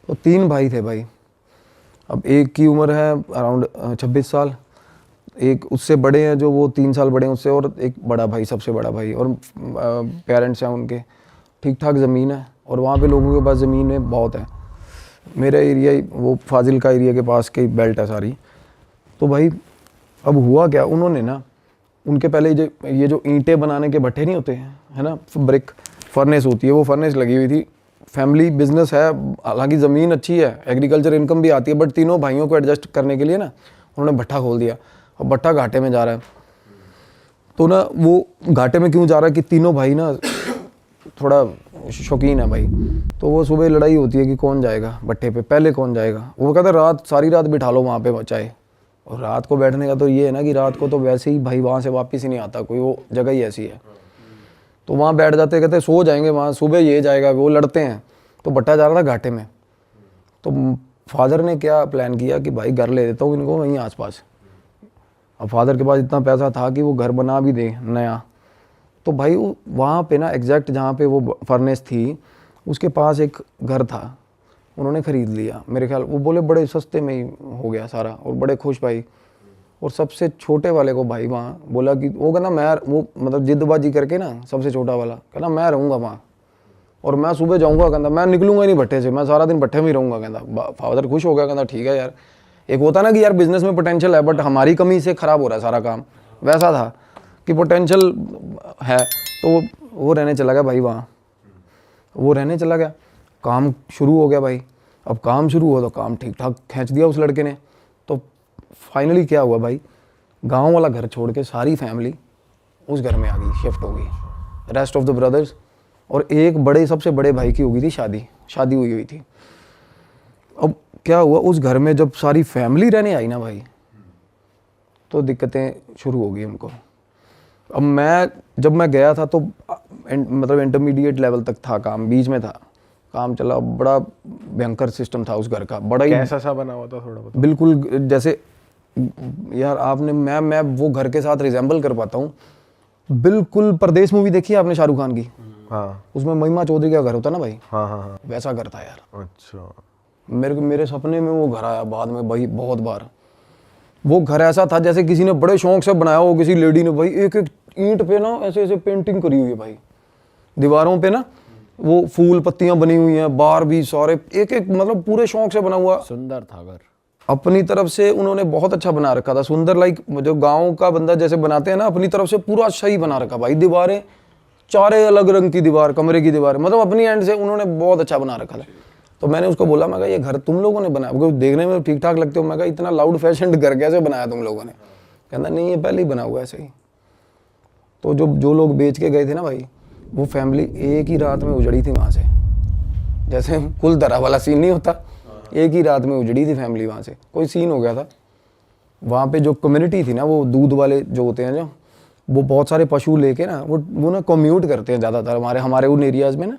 तो 3 भाई थे भाई। अब एक की उम्र है अराउंड 26 साल, एक उससे बड़े हैं जो वो 3 साल बड़े हैं उससे, और एक बड़ा भाई, सबसे बड़ा भाई। और पेरेंट्स हैं उनके, ठीक ठाक ज़मीन है, और वहाँ पे लोगों के पास ज़मीनें बहुत है। मेरा एरिया ही वो फाजिल का एरिया के पास की बेल्ट है सारी। तो भाई अब हुआ क्या, उन्होंने ना उनके पहले ये जो ईंटें बनाने के भट्ठे नहीं होते हैं, है ना, ब्रिक फर्नेस होती है, वो फर्नेस लगी हुई थी। फैमिली बिजनेस है, हालांकि ज़मीन अच्छी है, एग्रीकल्चर इनकम भी आती है, बट तीनों भाइयों को एडजस्ट करने के लिए ना उन्होंने भट्ठा खोल दिया। और भट्ठा घाटे में जा रहा है। तो ना वो घाटे में क्यों जा रहा है कि तीनों भाई ना थोड़ा शौकीन है भाई। तो वो सुबह लड़ाई होती है कि कौन जाएगा भट्ठे पे, पहले कौन जाएगा। वो कहता है रात, सारी रात बिठा लो वहाँ पे चाहे। और रात को बैठने का तो ये है ना कि रात को तो वैसे ही भाई वहाँ से वापस ही नहीं आता कोई, वो जगह ही ऐसी है। तो वहाँ बैठ जाते, कहते सो जाएंगे वहाँ, सुबह ये जाएगा, वो लड़ते हैं। तो भट्टा जा रहा था घाटे में। तो फादर ने क्या प्लान किया कि भाई घर ले देता हूँ इनको वहीं आसपास। अब फादर के पास इतना पैसा था कि वो घर बना भी दे नया। तो भाई वहाँ पे ना एग्जैक्ट जहाँ पे वो फर्नेस थी उसके पास एक घर था, उन्होंने ख़रीद लिया मेरे ख्याल। वो बोले बड़े सस्ते में ही हो गया सारा, और बड़े खुश भाई। और सबसे छोटे वाले को भाई वहाँ बोला कि वो कहना मैं, वो मतलब जिद्दबाजी करके ना, सबसे छोटा वाला कहना मैं रहूँगा वहाँ, और मैं सुबह जाऊँगा, कहता मैं निकलूँगा ही नहीं भट्टे से, मैं सारा दिन भट्टे में ही रहूँगा। कहता फादर खुश हो गया, कहता ठीक है यार। एक होता ना कि यार बिजनेस में पोटेंशियल है बट हमारी कमी से ख़राब हो रहा है सारा काम, वैसा था कि पोटेंशियल है। तो वो रहने चला गया भाई वहाँ, वो रहने चला गया। काम शुरू हो गया भाई। अब काम शुरू हुआ तो काम ठीक ठाक खींच दिया उस लड़के ने। तो फाइनली क्या हुआ भाई, गांव वाला घर छोड़ के सारी फैमिली उस घर में आ गई, शिफ्ट हो गई, रेस्ट ऑफ द ब्रदर्स। और एक बड़े, सबसे बड़े भाई की हो गई थी शादी हुई थी। अब क्या हुआ, उस घर में जब सारी फैमिली रहने आई ना भाई, तो दिक्कतें शुरू हो गई उनको। अब जब मैं गया था तो मतलब इंटरमीडिएट लेवल तक था काम, बीच में था काम चला। बड़ा भयंकर सिस्टम था उस घर का, बड़ा ही कैसा सा बना हुआ था थोड़ा बताओ। बिल्कुल जैसे यार आपने, मैं वो घर के साथ रिजेंबल कर पाता हूँ बिल्कुल। परदेश मूवी देखी है आपने शाहरुख खान की? हाँ। उसमें महिमा चौधरी का घर होता ना भाई, हाँ हाँ हाँ, वैसा घर था यार। अच्छा। मेरे सपने में वो घर आया बाद में भाई बहुत बार। वो घर ऐसा था जैसे किसी ने बड़े शौक से बनाया हो, किसी लेडी ने भाई। एक एक ईंट पे ना ऐसे ऐसे पेंटिंग करी हुई है भाई, दीवारों पे ना वो फूल पत्तियां बनी हुई हैं, बाहर भी सारे एक एक, मतलब पूरे शौक से बना हुआ। सुंदर था घर, अपनी तरफ से उन्होंने बहुत अच्छा बना रखा था, सुंदर। लाइक जो गांव का बंदा जैसे बनाते हैं ना, अपनी तरफ से पूरा अच्छा ही बना रखा भाई। दीवारें चारे अलग रंग की दीवार, कमरे की दीवार, मतलब अपनी एंड से उन्होंने बहुत अच्छा बना रखा था। तो मैंने उसको बोला, मैं कहा ये घर तुम लोगों ने बनाया? क्योंकि देखने में ठीक ठाक लगते हो। मैं कहा इतना लाउड फैशन घर कैसे बनाया तुम लोगों ने? कहता नहीं ये पहले ही बना हुआ ऐसे ही। तो जो लोग बेच के गए थे ना भाई, वो फैमिली एक ही रात में उजड़ी थी वहाँ से। जैसे कुल धरा वाला सीन नहीं होता, एक ही रात में उजड़ी थी फैमिली वहाँ से। कोई सीन हो गया था वहाँ पे। जो कम्युनिटी थी ना, वो दूध वाले जो होते हैं, जो वो बहुत सारे पशु लेके ना वो ना कम्यूट करते हैं ज़्यादातर हमारे उन एरियाज़ में ना।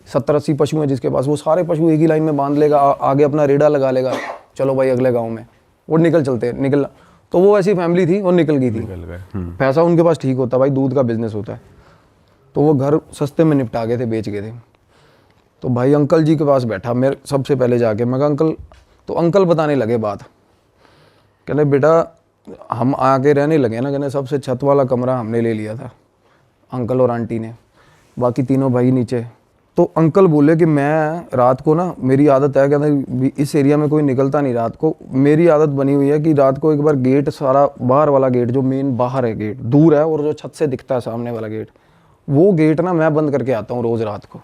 70-80 पशु हैं जिसके पास, वो सारे पशु एक ही लाइन में बांध लेगा, आगे अपना रेड़ा लगा लेगा, चलो भाई अगले गाँव में। वो निकलना। तो वो ऐसी फैमिली थी और निकल गई थी। पैसा उनके पास ठीक होता भाई, दूध का बिजनेस होता है। तो वो घर सस्ते में निपटा गए थे, बेच गए थे। तो भाई अंकल जी के पास बैठा मेरे सबसे पहले जाके, मैं कहा अंकल। तो अंकल बताने लगे बात, कहने बेटा हम आके रहने लगे ना, कहने सबसे छत वाला कमरा हमने ले लिया था, अंकल और आंटी ने, बाकी तीनों भाई नीचे। तो अंकल बोले कि मैं रात को ना, मेरी आदत है, कहते इस एरिया में कोई निकलता नहीं रात को, मेरी आदत बनी हुई है कि रात को एक बार गेट, सारा बाहर वाला गेट जो मेन बाहर है, गेट दूर है, और जो छत से दिखता है सामने वाला गेट, वो गेट ना मैं बंद करके आता हूँ रोज़ रात को।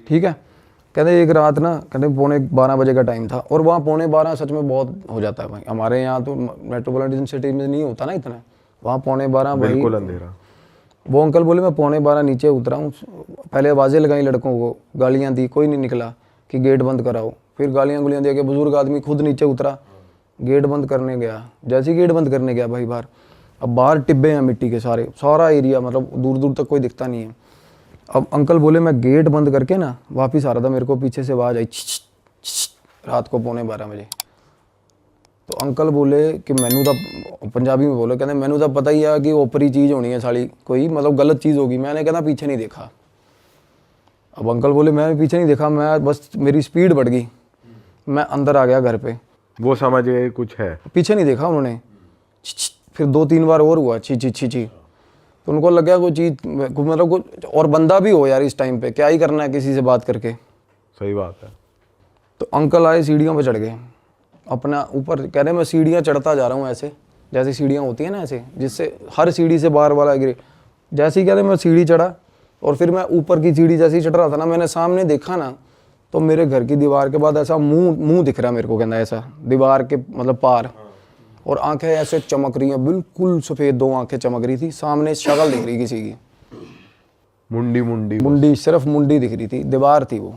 ठीक है। कहते एक रात ना, कहते 11:45 बजे का टाइम था, और वहाँ 11:45 सच में बहुत हो जाता है भाई। हमारे यहाँ तो मेट्रोपॉलिटन सिटी में नहीं होता ना इतना, वहाँ 11:45 भाई बिल्कुल अंधेरा। वो अंकल बोले मैं 11:45 नीचे उतरा हूँ, पहले आवाज़ें लगाई लड़कों को, गालियाँ दी, कोई नहीं निकला कि गेट बंद कराओ। फिर गालियाँ गुलियाँ दे के बुजुर्ग आदमी खुद नीचे उतरा, गेट बंद करने गया। जैसे ही गेट बंद करने गया भाई बाहर, अब बाहर टिब्बे हैं मिट्टी के सारे, सारा एरिया, मतलब दूर दूर तक कोई दिखता नहीं है। अब अंकल बोले मैं गेट बंद करके ना वापिस आ रहा था, मेरे को पीछे से आवाज़ आई रात को 11:45 बजे। तो अंकल बोले कि मैनू तो पंजाबी में बोले, कहते मैनू तो पता ही है कि ओपरी चीज़ होनी है साली, कोई मतलब गलत चीज़ होगी। मैंने कहना पीछे नहीं देखा। अब अंकल बोले मैं पीछे नहीं देखा, मैं बस मेरी स्पीड बढ़ गई, मैं अंदर आ गया घर पे। वो समझ गए कुछ है, पीछे नहीं देखा उन्होंने। फिर 2-3 बार और हुआ छी छी छी छी, तो उनको लग गया कोई चीज़, मतलब कुछ और बंदा भी हो यार इस टाइम पे, क्या ही करना है किसी से बात करके। सही बात है। तो अंकल आए, सीढ़ियों पे चढ़ गए अपना ऊपर, कह रहे मैं सीढ़ियाँ चढ़ता जा रहा हूँ ऐसे, जैसे सीढ़ियाँ होती हैं ना ऐसे, जिससे हर सीढ़ी से बार बार गिरे। जैसे ही कह रहे मैं सीढ़ी चढ़ा, और फिर मैं ऊपर की सीढ़ी जैसे ही चढ़ रहा था ना, मैंने सामने देखा ना, तो मेरे घर की दीवार के बाद ऐसा मुंह दिख रहा मेरे को, कहना ऐसा दीवार के मतलब पार, और आंखें ऐसे चमक रही हैं, बिल्कुल सफ़ेद 2 आंखें चमक रही थी, सामने शक्ल दिख रही किसी की, मुंडी सिर्फ मुंडी दिख रही थी, दीवार थी वो।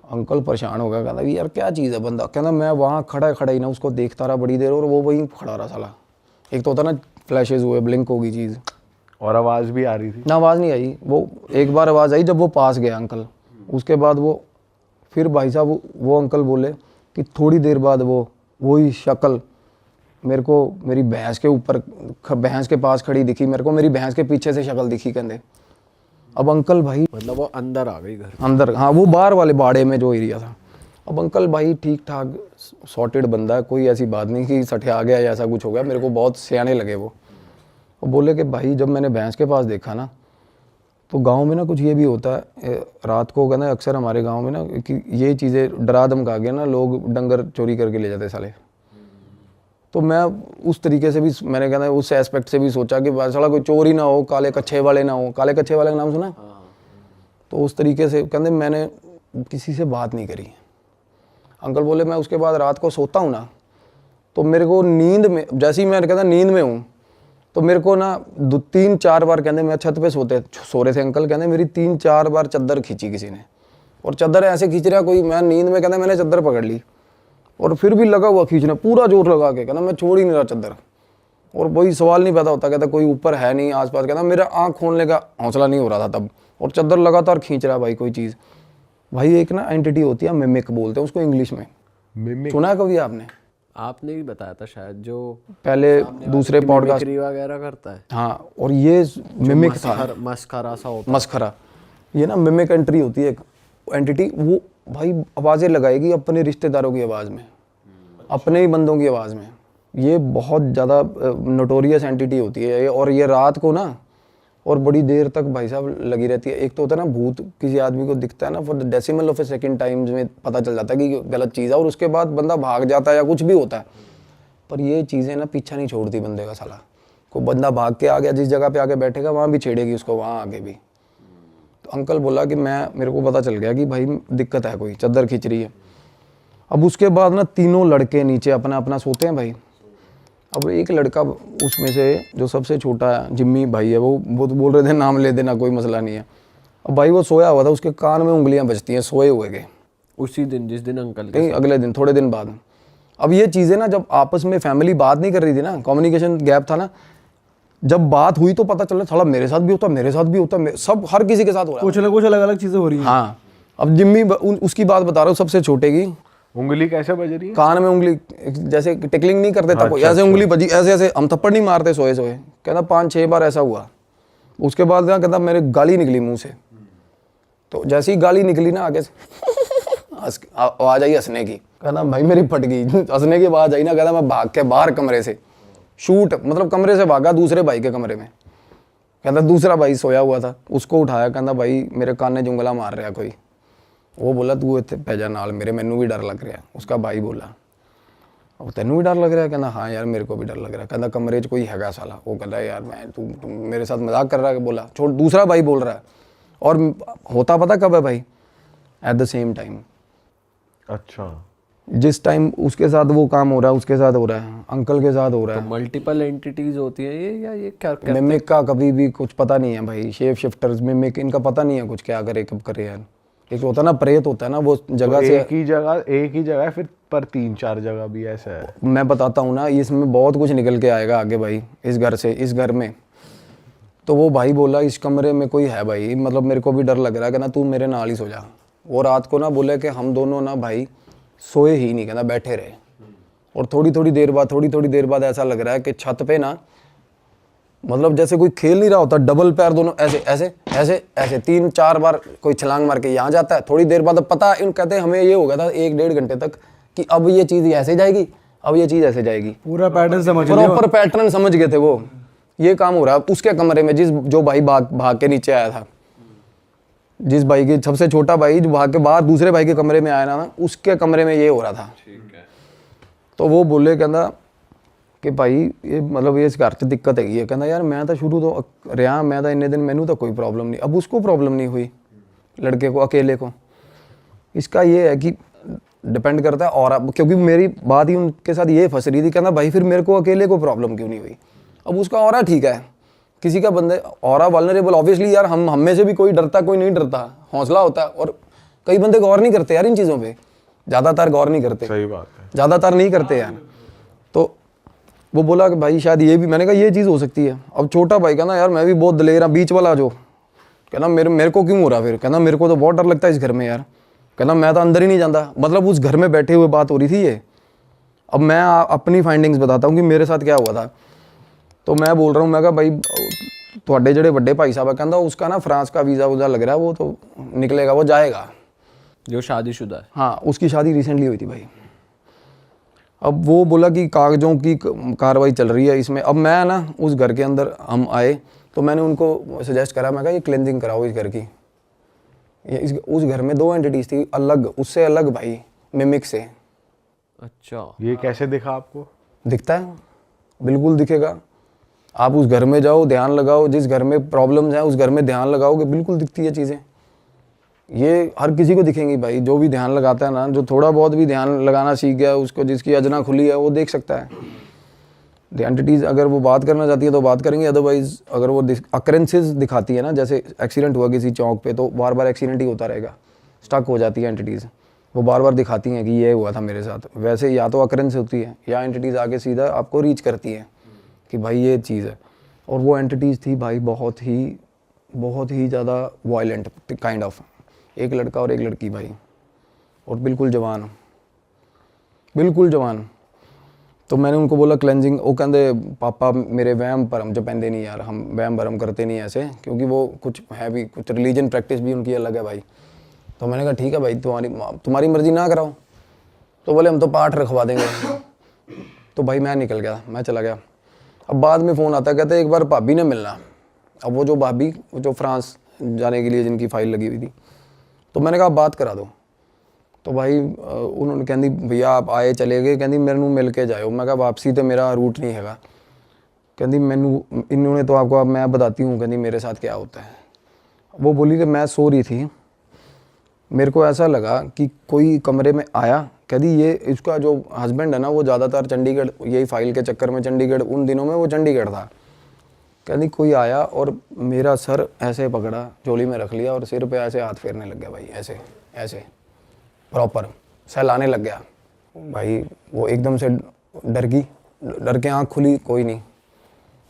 अंकल परेशान हो गया, कहता यार क्या चीज़ है। बंदा कहना मैं वहाँ खड़ा ही ना उसको देखता रहा बड़ी देर, और वो वहीं खड़ा रहा साला। एक तो होता ना फ्लैशेज हुए, ब्लिंक होगी चीज़, और आवाज़ भी आ रही थी। ना आवाज़ नहीं आई। वो एक बार आवाज़ आई जब वो पास गया अंकल, उसके बाद वो फिर भाई साहब वो अंकल बोले कि थोड़ी देर बाद वही शक्ल मेरे को मेरी भैंस के ऊपर, भैंस के पास खड़ी दिखी मेरे को, मेरी भैंस के पीछे से शक्ल दिखी कहते। अब अंकल भाई, मतलब वो अंदर आ गई घर अंदर, हाँ वो बाहर वाले बाड़े में जो एरिया था। अब अंकल भाई ठीक ठाक सॉर्टेड बंदा है, कोई ऐसी बात नहीं कि सठे आ गया या ऐसा कुछ हो गया, मेरे को बहुत सियाने लगे वो। बोले कि भाई जब मैंने भैंस के पास देखा ना, तो गांव में ना कुछ ये भी होता है, रात को कहना अक्सर हमारे गांव में ना कि ये चीज़ें डरा धमका के ना लोग डंगर चोरी करके ले जाते साले। तो मैं उस तरीके से भी, मैंने कहना उस एस्पेक्ट से भी सोचा कि साला कोई चोर ही ना हो, काले कच्छे वाले ना हो। काले कच्छे वाले का नाम सुना? तो उस तरीके से कहते मैंने किसी से बात नहीं करी। अंकल बोले मैं उसके बाद रात को सोता हूँ ना, तो मेरे को नींद में, जैसे ही मैं कहता नींद में हूँ, तो मेरे को ना 2-3-4 बार कहते मैं छत पे सो रहे थे अंकल, कहते मेरी 3-4 बार चादर खींची किसी ने, और चादर ऐसे खींच रहा कोई, मैं नींद में कहते मैंने चादर पकड़ ली, और फिर भी लगा हुआ खींचना, पूरा जोर लगा के, कहना मैं छोड़ ही नहीं रहा चादर। और वही सवाल नहीं पैदा होता, कहता कोई ऊपर है नहीं आसपास, कहता मेरा आँख खोलने का हौसला नहीं हो रहा था तब, और चादर लगातार खींच रहा भाई कोई चीज़। भाई एक ना एंटिटी होती है, मिमिक बोलते हैं उसको इंग्लिश में, मिमिक सुना है कभी आपने? आपने भी बताया था शायद, जो पहले दूसरे पॉडकास्ट वगैरह करता है। हाँ, और ये मिमिक था, मस्खरा सा होता मस्खरा। ये ना मिमिक एंट्री होती है एक एंटिटी, वो भाई आवाज़ें लगाएगी अपने रिश्तेदारों की आवाज़ में, अपने ही बंदों की आवाज़ में। ये बहुत ज़्यादा नोटोरियस एंटिटी होती है, और ये रात को ना और बड़ी देर तक भाई साहब लगी रहती है। एक तो होता है ना भूत किसी आदमी को दिखता है ना, for the decimal of A second times में पता चल जाता है कि गलत चीज़ है, और उसके बाद बंदा भाग जाता है या कुछ भी होता है। पर ये चीज़ें ना पीछा नहीं छोड़ती बंदे का साला। को बंदा भाग के आ गया, जिस जगह पे आके बैठेगा वहाँ भी छेड़ेगी उसको, वहाँ आगे भी। तो अंकल बोला कि मेरे को पता चल गया कि भाई दिक्कत है, कोई चादर खींच रही है। अब उसके बाद ना तीनों लड़के नीचे अपना अपना सोते हैं भाई। अब एक लड़का उसमें से जो सबसे छोटा है, जिम्मी भाई है, वो तो बोल रहे थे नाम ले देना, कोई मसला नहीं है। अब भाई वो सोया हुआ था, उसके कान में उंगलियां बजती हैं सोए हुए के, उसी दिन जिस दिन अंकल के कहीं अगले दिन, थोड़े दिन बाद। अब ये चीज़ें ना जब आपस में फैमिली बात नहीं कर रही थी ना, कम्युनिकेशन गैप था ना, जब बात हुई तो पता चला थोड़ा मेरे साथ भी होता, मेरे साथ भी होता, सब हर किसी के साथ हो रहा है, कुछ अलग अलग चीज़ें हो रही हैं। हाँ। अब जिम्मी उसकी बात बता रहा हूँ, सबसे छोटे की उंगली कैसे बज रही है? कान में उंगली, जैसे टिकलिंग नहीं करते तब ऐसे उंगली बजी, ऐसे ऐसे, हम थप्पड़ नहीं मारते सोए सोए। कहता 5-6 बार ऐसा हुआ। उसके बाद ना कहता मेरे गाली निकली मुंह से, तो जैसी गाली निकली ना आगे से आवाज आई हंसने की। कहता भाई मेरी फट गई, हंसने की आवाज आई ना, कहता मैं भाग के बाहर कमरे से शूट, मतलब कमरे से भागा दूसरे भाई के कमरे में। कहता दूसरा भाई सोया हुआ था, उसको उठाया, कहता भाई मेरे कान ने जुंगला मार रहा कोई। वो बोला तू इतने पैजा नाल मेरे, मैनू भी डर लग रहा। उसका भाई बोला अब तेनू भी डर लग रहा है? कहना हाँ यार मेरे को भी डर लग रहा है। कहना कमरे 'च कोई हैगा साला। वो कहता है यार मैं तू मेरे साथ मजाक कर रहा है। बोला छोड़, दूसरा भाई बोल रहा है। और होता पता कब है भाई? At the same time. अच्छा, जिस टाइम उसके साथ वो काम हो रहा है, उसके साथ हो रहा है, अंकल के साथ हो रहा है। मल्टीपल एंटिटीज होती है ये, या ये क्या मिमिक का कभी भी कुछ पता नहीं है भाई। शेप शिफ्टर्स, मिमिक, इनका पता नहीं है कुछ क्या करे कब करे यार। एक होता है ना प्रेत होता है ना, वो जगह तो से एक ही जगह है फिर, पर 3-4 जगह भी ऐसा है। मैं बताता हूँ ना, इसमें बहुत कुछ निकल के आएगा आगे भाई, इस घर से, इस घर में। तो वो भाई बोला इस कमरे में कोई है भाई, मतलब मेरे को भी डर लग रहा है, कहना तू मेरे नाल ही सो जा। वो रात को ना बोले कि हम दोनों ना भाई सोए ही नहीं, कहना बैठे रहे। और थोड़ी थोड़ी देर बाद ऐसा लग रहा है कि छत पे ना मतलब जैसे कोई खेल नहीं रहा होता, डबल पैर दोनों ऐसे ऐसे ऐसे ऐसे 3-4 बार कोई छलांग मार के यहाँ जाता है, थोड़ी देर बाद अब पता इन कहते हैं हमें ये हो गया था 1-1.5 घंटे तक कि अब ये चीज़ ऐसे जाएगी, अब ये चीज़ ऐसे जाएगी, पूरा पैटर्न समझ लिया। प्रॉपर पैटर्न समझ गए थे वो। ये काम हो रहा है उसके कमरे में, जो भाई भाग के नीचे आया था, जिस भाई के सबसे छोटा भाई जो भाग के बाहर दूसरे भाई के कमरे में आया ना, उसके कमरे में ये हो रहा था। तो वो बोले कहना कि भाई ये मतलब ये इस घर से दिक्कत हैगी है। कहना यार मैं तो शुरू तो रहा, मैं तो इन्ने दिन मैनू तो कोई प्रॉब्लम नहीं। अब उसको प्रॉब्लम नहीं हुई, लड़के को, अकेले को। इसका ये है कि डिपेंड करता है और क्योंकि मेरी बात ही उनके साथ ये फंस रही थी। कहना भाई फिर मेरे को अकेले को प्रॉब्लम क्यों नहीं हुई? अब उसका ऑरा ठीक है, किसी का बंदे ऑरा वल्नरेबल, ऑब्वियसली यार हम में से भी कोई डरता कोई नहीं डरता, हौसला होता है। और कई बंदे गौर नहीं करते यार इन चीज़ों पे, ज़्यादातर गौर नहीं करते। सही बात है, ज़्यादातर नहीं करते यार। तो वो बोला कि भाई शायद ये भी, मैंने कहा ये चीज़ हो सकती है। अब छोटा भाई कहना यार मैं भी बहुत दलेर हूँ, बीच वाला जो कहना मेरे को क्यों हो रहा? फिर कहना मेरे को तो बहुत डर लगता है इस घर में यार। कहना मैं तो अंदर ही नहीं जाता। मतलब उस घर में बैठे हुए बात हो रही थी ये। अब मैं अपनी फाइंडिंग्स बताता हूँ कि मेरे साथ क्या हुआ था। तो मैं बोल रहा हूँ, मैं कहा भाई थोड़े जड़े बड़े भाई साहब कहता उसका ना फ्रांस का वीज़ा वूज़ा लग रहा है, वो तो निकलेगा, वो जाएगा। जो शादीशुदा है? हाँ, उसकी शादी रिसेंटली हुई थी भाई। अब वो बोला कि कागजों की कार्रवाई चल रही है इसमें। अब मैं ना उस घर के अंदर हम आए तो मैंने उनको सजेस्ट करा, मैं कहा ये क्लेंजिंग कराओ इस घर की। उस घर में 2 एंटिटीज थी अलग, उससे अलग भाई, मिमिक से। अच्छा, ये कैसे दिखा आपको? दिखता है, बिल्कुल दिखेगा। आप उस घर में जाओ, ध्यान लगाओ, जिस घर में प्रॉब्लम्स हैं उस घर में ध्यान लगाओगे, बिल्कुल दिखती है चीज़ें। ये हर किसी को दिखेंगी भाई, जो भी ध्यान लगाता है ना, जो थोड़ा बहुत भी ध्यान लगाना सीख गया, उसको जिसकी अजना खुली है वो देख सकता है। द एंटिटीज़ अगर वो बात करना चाहती है तो बात करेंगे, अदरवाइज अगर वो अकरेंसेस दिखाती है ना, जैसे एक्सीडेंट हुआ किसी चौक पे तो बार बार एक्सीडेंट ही होता रहेगा, स्टक हो जाती है एंटिटीज़, वो बार बार दिखाती हैं कि ये हुआ था मेरे साथ। वैसे या तो अकरेंस होती है या एंटिटीज़ आगे सीधा आपको रीच करती है कि भाई ये चीज़ है। और वो एंटिटीज़ थी भाई बहुत ही ज़्यादा वायलेंट काइंड ऑफ, एक लड़का और एक लड़की भाई, और बिल्कुल जवान, बिल्कुल जवान। तो मैंने उनको बोला क्लेंजिंग, वो कहते पापा मेरे वहम भरम जो पहनते नहीं यार, हम वहम भरम करते नहीं ऐसे, क्योंकि वो कुछ है भी, कुछ रिलीजन प्रैक्टिस भी उनकी अलग है भाई। तो मैंने कहा ठीक है भाई, तुम्हारी मर्जी ना कराओ। तो बोले हम तो पाठ रखवा देंगे। तो भाई मैं निकल गया, मैं चला गया। अब बाद में फ़ोन आता, कहते एक बार भाभी ने मिलना। अब वो जो भाभी जो फ्रांस जाने के लिए जिनकी फ़ाइल लगी हुई थी, तो मैंने कहा बात करा दो। तो भाई उन्होंने कहती भैया आप आए चले गए, कहती मेरे मिल के जाओ। मैं कहा वापसी तो मेरा रूट नहीं हैगा। कहती मैनू इन्होंने तो आपको, अब मैं बताती हूँ कहती मेरे साथ क्या होता है। वो बोली कि मैं सो रही थी, मेरे को ऐसा लगा कि कोई कमरे में आया। कहती ये इसका जो हस्बैंड है ना, वो ज़्यादातर चंडीगढ़, यही फाइल के चक्कर में चंडीगढ़, उन दिनों में वो चंडीगढ़ था। कहती कोई आया और मेरा सर ऐसे पकड़ा, झोली में रख लिया और सिर पे ऐसे हाथ फेरने लग गया भाई, ऐसे ऐसे प्रॉपर सहलाने लग गया भाई। वो एकदम से डर के आँख खुली, कोई नहीं।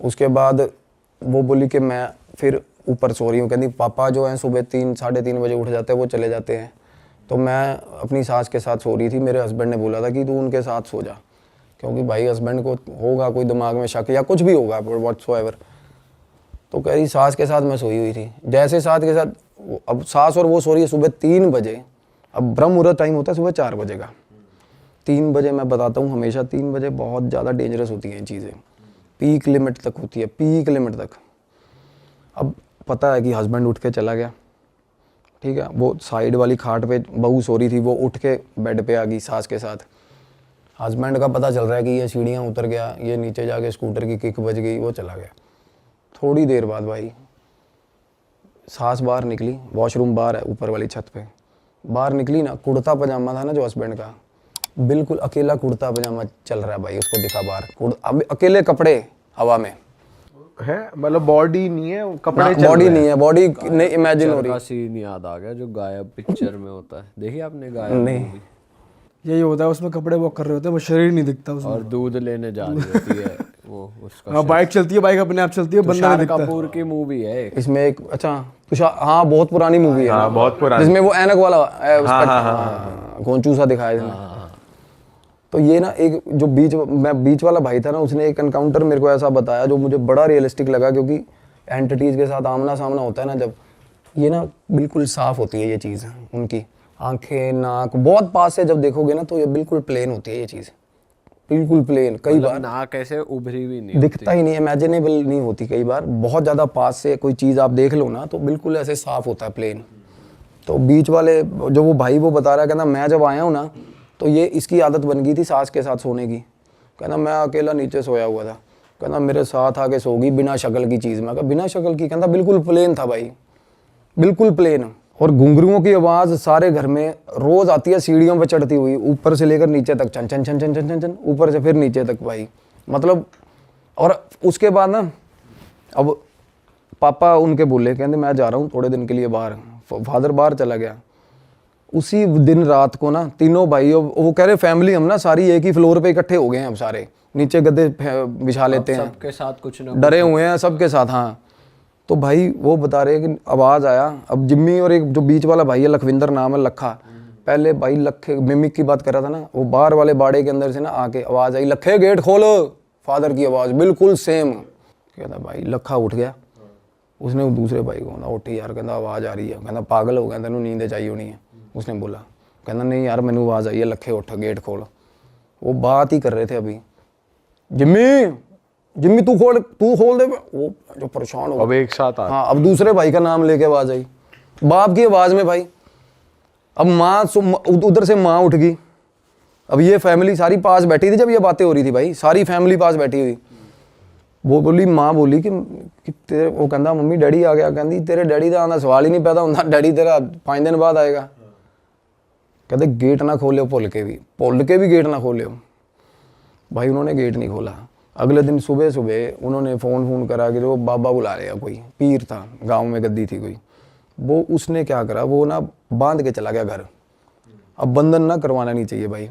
उसके बाद वो बोली कि मैं फिर ऊपर सो रही हूँ। कहती पापा जो हैं सुबह 3-3:30 बजे उठ जाते हैं, वो चले जाते हैं। तो मैं अपनी सास के साथ सो रही थी। मेरे हस्बैंड ने बोला था कि तू उनके साथ सो जा, क्योंकि भाई हस्बैंड को होगा कोई दिमाग में शक या कुछ भी होगा व्हाट्सोएवर। तो कह रही सास के साथ मैं सोई हुई थी। जैसे सास के साथ, अब सास और वो सो रही है सुबह 3 बजे। अब ब्रह्म मुहूर्त टाइम होता है सुबह 4 बजे का। 3 बजे मैं बताता हूँ, हमेशा 3 बजे बहुत ज़्यादा डेंजरस होती हैं ये चीज़ें, पीक लिमिट तक होती है, पीक लिमिट तक। अब पता है कि हस्बैंड उठ के चला गया, ठीक है। वो साइड वाली खाट पे बहू सो रही थी, वो उठ के बेड पे आ गई सास के साथ। हस्बैंड का पता चल रहा है कि ये सीढ़ियाँ उतर गया, ये नीचे जाके स्कूटर की किक बज गई, वो चला गया। थोड़ी देर बाद भाई सास बाहर निकली, वॉशरूम बाहर है ऊपर वाली छत पे, बाहर निकली ना, कुर्ता पजामा था ना जो हस्बैंड का, बिल्कुल अकेला कुर्ता पजामा चल रहा है भाई, उसको दिखा बाहर। अब अकेले कपड़े हवा में है, मतलब बॉडी नहीं है, कपड़े चल बॉडी रहे नहीं है, बॉडी नहीं इमेजिन हो रही। का सीन याद आ गया जो गायब पिक्चर में होता है, देखिए आपने गायब नहीं। movie? यही होता है, उसमें कपड़े वॉक कर रहे होते हैं, वो शरीर नहीं दिखता उसमें। और दूध लेने जा रही होती है वो उसका। हाँ, बाइक चलती है, बाइक अपने आप चलती है, बंदा तुषार नहीं दिखता। कपूर की मूवी है एक। इसमें एक, अच्छा तुषार, हाँ बहुत पुरानी मूवी है। हाँ, बहुत पुरानी। जिसमें वो ऐनक वाला है, उसका गोंचू सा दिखाया इसमें। तो ये ना एक जो बीच वाला भाई था ना, उसने एक एनकाउंटर मेरे को ऐसा बताया जो मुझे बड़ा रियलिस्टिक लगा, क्योंकि एंटिटीज़ के साथ आमना सामना होता है ना जब, ये ना बिल्कुल साफ़ होती है ये चीज़, उनकी आंखें नाक बहुत पास से जब देखोगे ना तो ये बिल्कुल प्लेन होती है ये चीज़, बिल्कुल प्लेन। कई बार नाक ऐसे उभरी हुई नहीं दिखता ही नहीं, इमेजिनेबल नहीं होती कई बार, बहुत ज़्यादा पास से कोई चीज़ आप देख लो ना तो बिल्कुल ऐसे साफ़ होता है प्लेन। तो बीच वाले जो वो भाई वो बता रहा है, कहना मैं जब आया हूँ ना तो ये इसकी आदत बन गई थी सास के साथ सोने की। कहना मैं अकेला नीचे सोया हुआ था, कहना मेरे साथ आके सो गई बिना शक्ल की चीज़। मैं कहा बिना शक्ल की? कहता बिल्कुल प्लेन था भाई, बिल्कुल प्लेन। और घुंघरुओं की आवाज़ सारे घर में रोज़ आती है, सीढ़ियों पे चढ़ती हुई, ऊपर से लेकर नीचे तक, छन छन छन छन छन छन छन, ऊपर से फिर नीचे तक भाई, मतलब। और उसके बाद ना अब पापा उनके बोले, कहते मैं जा रहा हूँ थोड़े दिन के लिए बाहर। फादर बाहर चला गया। उसी दिन रात को ना तीनों भाई, वो कह रहे फैमिली हम ना सारी एक ही फ्लोर पे इकट्ठे हो गए हैं, अब सारे नीचे गद्दे बिछा लेते हैं, सबके साथ कुछ ना डरे हुए हैं सबके साथ। हाँ, तो भाई वो बता रहे कि आवाज़ आया। अब जिम्मी और एक जो बीच वाला भाई है, लखविंदर नाम है, लखा, पहले भाई लखे मिमिक की बात कर रहा था ना, वो बाहर वाले बाड़े के अंदर से ना आके आवाज़ आई, लखे गेट खोलो। फादर की आवाज़ बिल्कुल सेम। कहता भाई लखा उठ गया, उसने वो दूसरे भाई को, उठी यार, कहता आवाज़ आ रही है। कहता पागल हो गया, तेन नींद चाहिए होनी है। उसने बोला, कहता नहीं यार मैंने आवाज़ आई है, लखे उठ गेट खोल। वो बात ही कर रहे थे अभी, जिम्मी जिम्मी तू खोल दे। वो जो परेशान हो, अब एक साथ आ, हाँ, अब दूसरे भाई का नाम लेके आवाज़ आई, बाप की आवाज़ में भाई। अब माँ उधर से माँ उठ गई। अब ये फैमिली सारी पास बैठी थी जब ये बातें हो रही थी भाई, सारी फैमिली पास बैठी हुई। वो बोली, माँ बोली कि तेरे, वो कहता मम्मी डैडी आ गया। कहती तेरे डैडी का आना सवाल ही नहीं पैदा होता, डैडी तेरा 5 दिन बाद आएगा। कहते गेट ना खोले, भुल के भी गेट ना खोले। भाई उन्होंने गेट नहीं खोला। अगले दिन सुबह सुबह उन्होंने फ़ोन करा कि वो बाबा बुला रहे, कोई पीर था गांव में, गद्दी थी कोई। वो उसने क्या करा, वो ना बांध के चला गया घर। अब बंधन ना करवाना नहीं चाहिए भाई,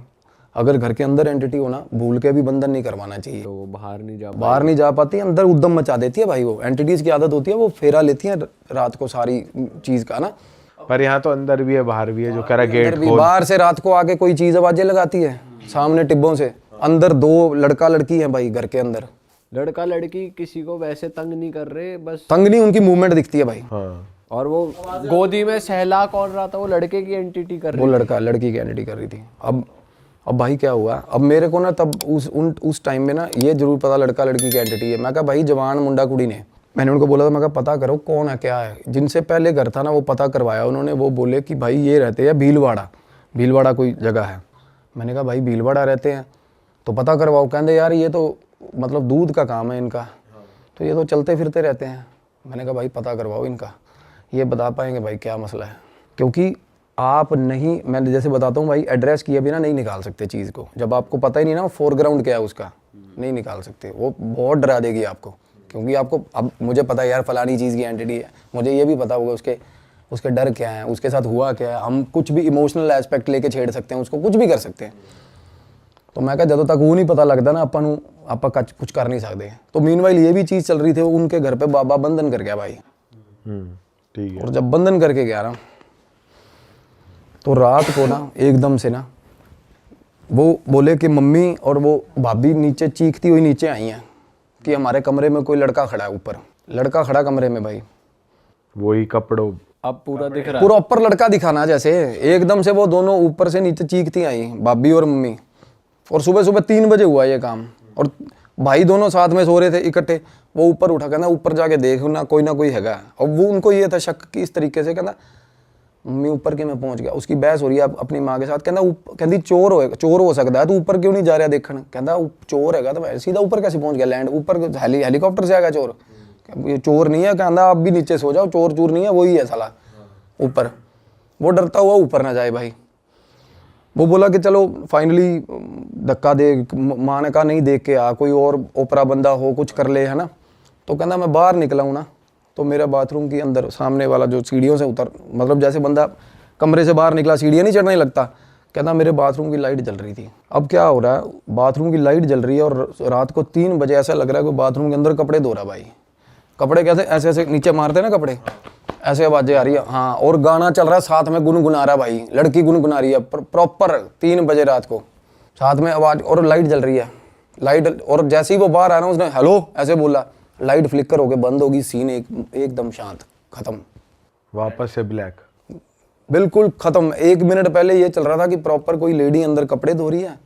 अगर घर के अंदर एंटिटी हो ना, भूल के भी बंधन नहीं करवाना चाहिए। तो वो बाहर नहीं जा पाती, अंदर उद्दम मचा देती है भाई। वो एंटिटीज़ की आदत होती है, वो फेरा लेती है रात को सारी चीज़ का ना। पर यहाँ तो अंदर भी है बाहर भी है, जो कह रहा गेट खोल। बाहर से रात को आके कोई चीज़ आवाज़ें लगाती है सामने टिब्बों से। अंदर 2 लड़का लड़की है भाई घर के अंदर। लड़का लड़की किसी को वैसे तंग नहीं कर रहे, बस तंग नहीं, उनकी मूवमेंट दिखती है भाई। हाँ। और वो गोदी में सहला कौन रहा था, वो लड़के की एंटिटी कर रही वो लड़का लड़की की एंटिटी कर रही थी। अब भाई क्या हुआ, अब मेरे को ना तब उस टाइम में ना ये जरूर पता लड़का लड़की की एंटिटी है। मैं कहा भाई जवान मुंडा कुड़ी ने, मैंने उनको बोला था, मैं कहा पता करो कौन है क्या है। जिनसे पहले घर था ना वो पता करवाया उन्होंने। वो बोले कि भाई ये रहते हैं भीलवाड़ा कोई जगह है। मैंने कहा भाई भीलवाड़ा रहते हैं तो पता करवाओ। कहते यार ये तो मतलब दूध का काम है इनका, तो ये तो चलते फिरते रहते हैं। मैंने कहा भाई पता करवाओ इनका, ये बता पाएंगे भाई क्या मसला है। क्योंकि आप नहीं, मैं जैसे बताता हूँ भाई, एड्रेस किए बिना नहीं निकाल सकते चीज़ को। जब आपको पता ही नहीं ना फोरग्राउंड क्या है उसका, नहीं निकाल सकते। वो बहुत डरा देगी आपको, क्योंकि आपको अब मुझे पता है यार फलानी चीज़ की एंटिटी है, मुझे ये भी पता होगा उसके डर क्या है, उसके साथ हुआ क्या है। हम कुछ भी इमोशनल एस्पेक्ट लेके छेड़ सकते हैं उसको, कुछ भी कर सकते हैं। तो मैं कहा जब तक वो नहीं पता लगता ना आप कुछ कर नहीं सकते। तो मीनवाइल ये भी चीज़ चल रही थी, उनके घर पे बाबा बंधन कर गया भाई। ठीक है। और जब बंधन करके गया ना तो रात को ना एकदम से ना वो बोले कि मम्मी और वो भाभी नीचे चीखती हुई नीचे आई हैं कि हमारे कमरे में कोई लड़का खड़ा है। ऊपर लड़का खड़ा कमरे में भाई, वही कपड़ों, अब पूरा दिख रहा है। पूरा ऊपर लड़का दिखाना जैसे। एकदम से वो दोनों ऊपर से नीचे चीखती आई भाभी और मम्मी। और सुबह 3 बजे हुआ ये काम, और भाई दोनों साथ में सो रहे थे इकट्ठे। वो ऊपर उठा, कहना ऊपर जाके देख ना कोई हैगा। और वो उनको ये था शक कि इस तरीके से, कहना मम्मी ऊपर के मैं पहुंच गया। उसकी बहस हो रही है अपनी माँ के साथ। कहती चोर हो सकता है, तू ऊपर क्यों नहीं जा रहा देखने। कहता चोर हैगा तो सीधा ऊपर कैसे पहुंच गया, लैंड ऊपर हेलीकॉप्टर से आएगा चोर। ये चोर नहीं है, कहता आप भी नीचे सो जाओ, चोर नहीं है, वही है साला ऊपर। वो डरता हुआ ऊपर ना जाए भाई। वो बोला कि चलो फाइनली धक्का दे, माँ ने कहा नहीं देख के आ, कोई और ओपरा बंदा हो कुछ कर ले, है ना। तो कहना मैं बाहर निकला हूँ ना, तो मेरा बाथरूम के अंदर सामने वाला जो सीढ़ियों से उतर, मतलब जैसे बंदा कमरे से बाहर निकला सीढ़ियाँ नहीं चढ़ने लगता, कहना मेरे बाथरूम की लाइट जल रही थी। अब क्या हो रहा है, बाथरूम की लाइट जल रही है और रात को 3 बजे ऐसा लग रहा है कि बाथरूम के अंदर कपड़े धो रहा भाई। कपड़े कैसे ऐसे ऐसे नीचे मारते हैं ना कपड़े, ऐसे आवाजें आ रही है। हाँ, और गाना चल रहा है साथ में, गुनगुना रहा भाई, लड़की गुनगुना रही है प्रॉपर 3 बजे रात को। साथ में आवाज़, और लाइट जल रही है, लाइट, और जैसे ही वो बाहर आया ना उसने हेलो ऐसे बोला, लाइट फ्लिकर होके बंद होगी, सीन एकदम शांत, ख़त्म, वापस से ब्लैक। बिल्कुल ख़त्म। 1 मिनट पहले ये चल रहा था कि प्रॉपर कोई लेडी अंदर कपड़े धो रही है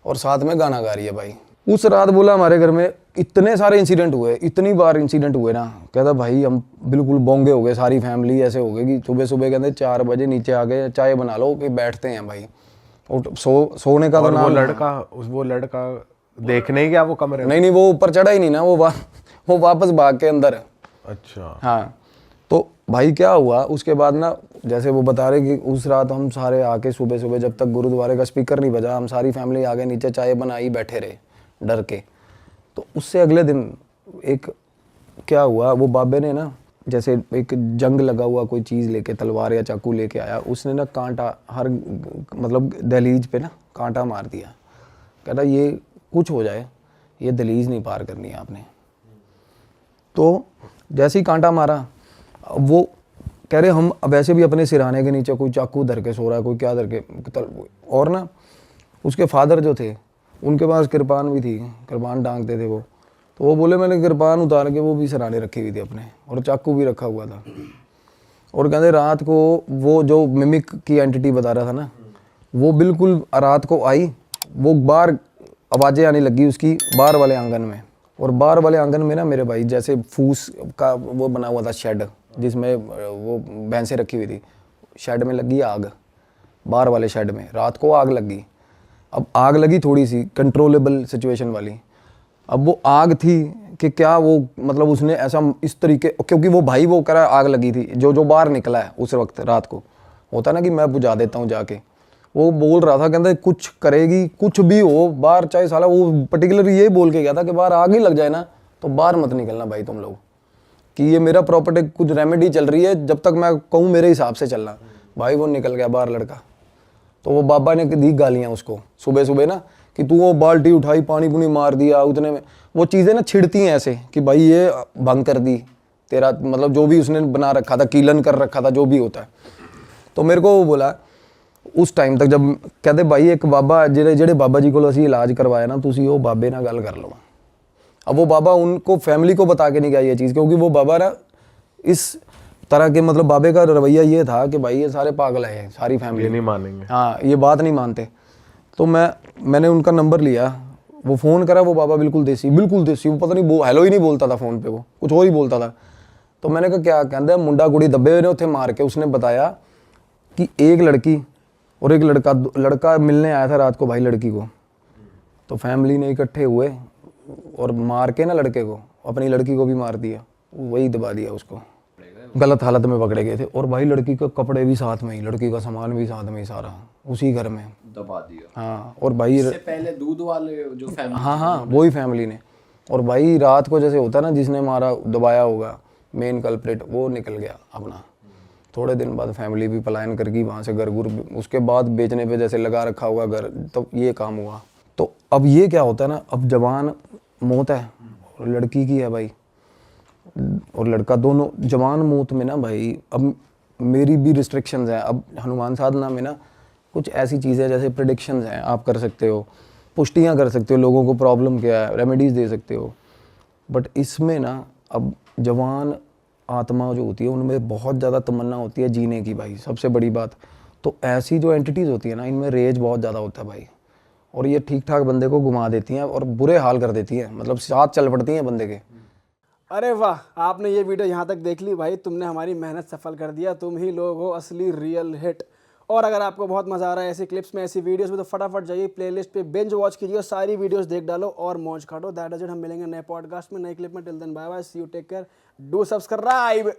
और साथ में गाना गा रही है भाई। उस रात बोला हमारे घर में इतने सारे इंसिडेंट हुए, इतनी बार इंसिडेंट हुए ना, कहता भाई हम बिल्कुल बोंगे हो गए, सारी फैमिली ऐसे हो गई कि सुबह सुबह कहते 4 बजे नीचे आ गए, चाय बना लो कि बैठते हैं भाई, और सोने का तो और नाम। वो लड़का देखने ही गया वो कमरे में? नहीं, वो ऊपर चढ़ा ही नहीं ना, वो वापस भाग के अंदर। अच्छा। हाँ, तो भाई क्या हुआ उसके बाद ना, जैसे वो बता रहे कि उस रात हम सारे आके सुबह सुबह जब तक गुरुद्वारे का स्पीकर नहीं बजा, हम सारी फैमिली आगे नीचे चाय बनाई बैठे रहे डर के। तो उससे अगले दिन एक क्या हुआ, वो बाबे ने ना जैसे एक जंग लगा हुआ कोई चीज़ लेके, तलवार या चाकू लेके आया, उसने ना कांटा हर मतलब दहलीज पे ना कांटा मार दिया। कहता ये कुछ हो जाए, ये दहलीज नहीं पार करनी है आपने। तो जैसे ही कांटा मारा, वो कह रहे हम वैसे भी अपने सिरहाने के नीचे कोई चाकू धर के सो रहा है, कोई क्या धर के, और ना उसके फादर जो थे उनके पास कृपान भी थी, कृपान डांगते थे वो। तो वो बोले मैंने कृपान उतार के वो भी सिरहाने रखी हुई थी अपने, और चाकू भी रखा हुआ था। और कहते रात को वो जो मिमिक की एंटिटी बता रहा था ना, वो बिल्कुल रात को आई, वो बाहर आवाज़ें आने लगी उसकी बाहर वाले आंगन में। और बाहर वाले आंगन में ना मेरे भाई जैसे फूस का वो बना हुआ था शेड, जिसमें वो भैंसें रखी हुई थी, शेड में लगी आग, बाहर वाले शेड में रात को आग लगी। अब आग लगी थोड़ी सी कंट्रोलेबल सिचुएशन वाली। अब वो आग थी कि क्या वो मतलब उसने ऐसा इस तरीके, क्योंकि वो भाई वो करा आग लगी थी, जो बाहर निकला है उस वक्त रात को, होता ना कि मैं बुझा देता हूँ जाके, वो बोल रहा था कहता कुछ करेगी, कुछ भी हो बाहर, चाहे साला वो पर्टिकुलर ये बोल के गया था कि बाहर आग ही लग जाए ना तो बाहर मत निकलना भाई तुम लोग, कि ये मेरा प्रॉपर्टी कुछ रेमेडी चल रही है, जब तक मैं कहूँ मेरे हिसाब से चलना। भाई वो निकल गया बाहर लड़का। तो वो बाबा ने दी गालियाँ उसको सुबह सुबह ना, कि तू वो बाल्टी उठाई पानी पुनी मार दिया, उतने में वो चीज़ें ना छिड़ती हैं ऐसे कि भाई ये भंग कर दी तेरा, मतलब जो भी उसने बना रखा था, कीलन कर रखा था, जो भी होता है। तो मेरे को वो बोला उस टाइम तक, जब कहते भाई एक बाबा जेड़े बाबा जी को असी इलाज करवाया ना, तुसी वो बाबे ना गल कर लो। अब वो बाबा उनको फैमिली को बता के नहीं गया ये चीज़, क्योंकि वो बाबा ना इस तरह के, मतलब बाबे का रवैया ये था कि भाई ये सारे पागल है, सारी फैमिली ये नहीं मानेंगे, हाँ ये बात नहीं मानते। तो मैंने उनका नंबर लिया, वो फ़ोन करा, वो बाबा बिल्कुल देसी, वो पता नहीं हेलो ही नहीं बोलता था फ़ोन पे, वो कुछ और ही बोलता था। तो मैंने कहा क्या कहता है, मुंडा कुड़ी दबे हुए ने उत्थे मार के। उसने बताया कि एक लड़की और एक लड़का मिलने आया था रात को भाई लड़की को, तो फैमिली ने इकट्ठे हुए और मार के ना लड़के को, अपनी लड़की को भी मार दिया, वही दबा दिया उसको, गलत हालत में पकड़े गए थे। और भाई लड़की के कपड़े भी साथ में ही, लड़की का सामान भी साथ में ही, सारा उसी घर में दबा दिया। हाँ, और भाई इससे पहले दूध वाले जो फैमिली, हाँ वही फैमिली ने। और भाई रात को जैसे होता है ना, जिसने मारा दबाया होगा मेन कल्प्रिट, वो निकल गया अपना। थोड़े दिन बाद फैमिली भी पलायन कर गई वहाँ से, घर गुर उसके बाद बेचने पे जैसे लगा रखा होगा घर, तो ये काम हुआ। तो अब ये क्या होता है ना, अब जवान मौत है और लड़की की है भाई, और लड़का, दोनों जवान मौत में ना भाई, अब मेरी भी रिस्ट्रिक्शंस हैं। अब हनुमान साधना में ना कुछ ऐसी चीज़ें जैसे प्रेडिक्शंस हैं, आप कर सकते हो, पुष्टियाँ कर सकते हो, लोगों को प्रॉब्लम क्या है, रेमेडीज़ दे सकते हो। बट इसमें ना अब जवान आत्मा जो होती है उनमें बहुत ज़्यादा तमन्ना होती है जीने की भाई, सबसे बड़ी बात। तो ऐसी जो एंटिटीज़ होती है ना, इनमें रेज बहुत ज़्यादा होता है भाई, और ये ठीक ठाक बंदे को घुमा देती हैं और बुरे हाल कर देती हैं, मतलब साथ चल पड़ती हैं बंदे के। अरे वाह, आपने ये वीडियो यहाँ तक देख ली भाई, तुमने हमारी मेहनत सफल कर दिया, तुम ही लोग हो असली रियल हिट। और अगर आपको बहुत मज़ा आ रहा है ऐसी क्लिप्स में, ऐसी वीडियोस में, तो फटाफट जाइए प्लेलिस्ट पे बिंज वॉच कीजिए, सारी वीडियोस देख डालो और मौज काटो। दैट इज इट, हम मिलेंगे नए पॉडकास्ट में, नए क्लिप में। Till then bye bye, see you, take care, do subscribe.